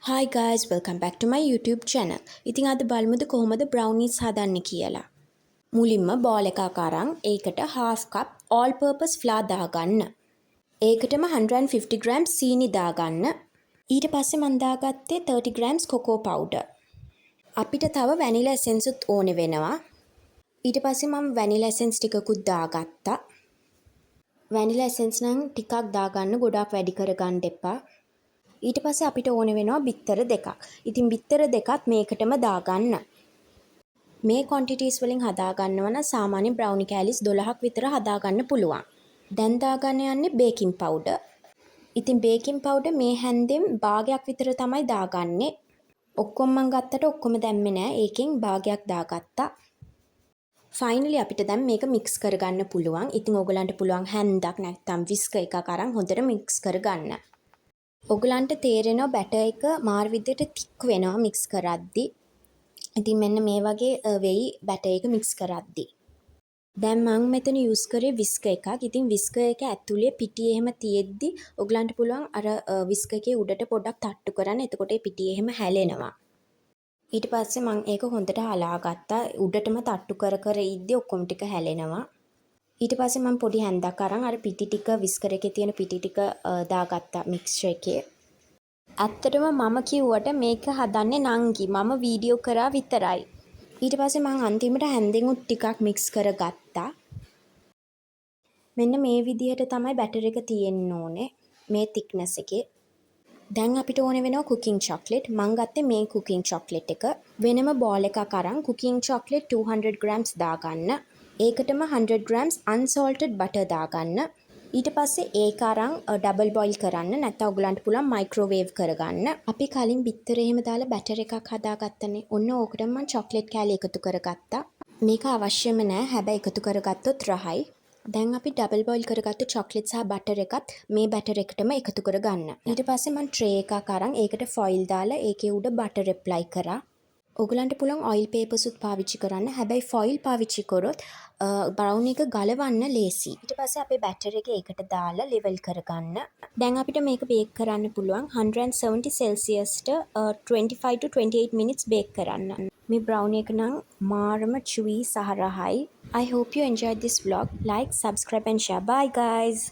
Hi guys, welcome back to my YouTube channel. ඉතින් අද බලමුද කොහොමද brownies හදන්නේ කියලා. මුලින්ම බෝල් එකක් අරන් ඒකට half cup all purpose flour දාගන්න. ඒකටම 150 grams සීනි දාගන්න. ඊට පස්සේ මම දාගත්තේ 30 grams cocoa powder. අපිට තව vanilla essence උත් ඕනේ වෙනවා. ඊට පස්සේ මම vanilla essence ටිකකුත් දාගත්තා. vanilla essence නම් ටිකක් දාගන්න, ගොඩක් වැඩි කරගන්න එපා. ඊට පස්සේ අපිට ඕන වෙනවා බිත්තර දෙකක්. ඉතින් බිත්තර දෙකත් මේකටම දාගන්න. මේ quantities වලින් හදාගන්නව නම් සාමාන්‍ය brownie කෑලිස් 12ක් විතර හදාගන්න පුළුවන්. දැන් දාගන්න යන්නේ baking powder. ඉතින් baking powder මේ හැන්දෙන් භාගයක් විතර තමයි දාගන්නේ. ඔක්කොම මම ගත්තට ඔක්කොම දැම්මේ නෑ. ඒකෙන් භාගයක් දාගත්තා. ෆයිනලි අපිට දැන් මේක මික්ස් කරගන්න පුළුවන්. ඉතින් ඔයගලන්ට පුළුවන් හැන්දක් නැත්නම් විස්කර් එකක් අරන් හොඳට මික්ස් කරගන්න. ඔගලන්ට තේරෙනවා බැටර් එක මාර විදියට තික් වෙනවා මික්ස් කරද්දි. ඉතින් මෙන්න මේ වගේ වෙයි බැටර් එක මික්ස් කරද්දි. දැන් මම මෙතන යූස් කරේ විස්කර් එකක්. ඉතින් විස්කර් එක ඇතුලේ පිටියේ එහෙම තියෙද්දි ඔගලන්ට පුළුවන් අර විස්කර් එකේ උඩට පොඩ්ඩක් තට්ටු කරන්න. එතකොට ඒ පිටියේ එහෙම හැලෙනවා. ඊට පස්සේ මම ඒක හොඳට හලා ගත්තා. උඩටම තට්ටු කර කර ඉද්දි ඔක්කොම ටික හැලෙනවා. ඊට පස්සේ මම පොඩි හැන්දක් අරන් අර පිටි ටික විස්කර් එකේ තියෙන පිටි ටික දාගත්තා මික්ස්චර් එකේ. ඇත්තටම මම කිව්වට මේක හදන්නේ නංගි. මම වීඩියෝ කරා විතරයි. ඊට පස්සේ මම අන්තිමට හැන්දෙන් උත් ටිකක් මික්ස් කරගත්තා. මෙන්න මේ විදිහට තමයි බැටර් එක තියෙන්න ඕනේ. මේ thickness එකේ. දැන් අපිට ඕන වෙනවා cooking chocolate. මම ගත්තේ මේ cooking chocolate එක. වෙනම බෝල් එකක් අරන් cooking chocolate 200 grams දාගන්න. ඒකටම 100 grams unsalted butter දාගන්න. ඊට පස්සේ ඒක අරන් ඩබල් බොයිල් කරන්න. නැත්නම් ඔයගලන්ට පුළුවන් මයික්‍රෝවේව් කරගන්න. අපි කලින් බිත්තර එහෙම දාලා බැටර් එකක් හදාගත්තනේ. ඔන්න ඕකටම මම චොක්ලට් කෑලි එකතු කරගත්තා. මේක අවශ්‍යම නෑ. හැබැයි එකතු කරගත්තොත් රහයි. දැන් අපි ඩබල් බොයිල් කරගත්තු චොක්ලට් සහ බටර් එකත් මේ බැටර් එකටම එකතු කරගන්න. ඊට පස්සේ මම ට්‍රේ එකක් අරන් ඒකට ෆොයිල් දාලා ඒකේ උඩ බටර් ඇප්ලයි කරා. ඔයගලන්ට පුළුවන් ඔයිල් පේපර්ස් උත් පාවිච්චි කරන්න. හැබැයි ෆොයිල් පාවිච්චි කරොත් බ්‍රවුනි එක ගලවන්න ලේසි. ඊට පස්සේ අපේ බැටර් එක ඒකට දාලා ලෙවල් කරගන්න. දැන් අපිට මේක බේක් කරන්න පුළුවන් 170 සෙල්සියස්ට 25 to 28 minutes බේක් කරන්න. මේ බ්‍රවුනි එක නම් මාරම chewy සහ රහයි. I hope you enjoyed this vlog. Like, subscribe and share. Bye guys.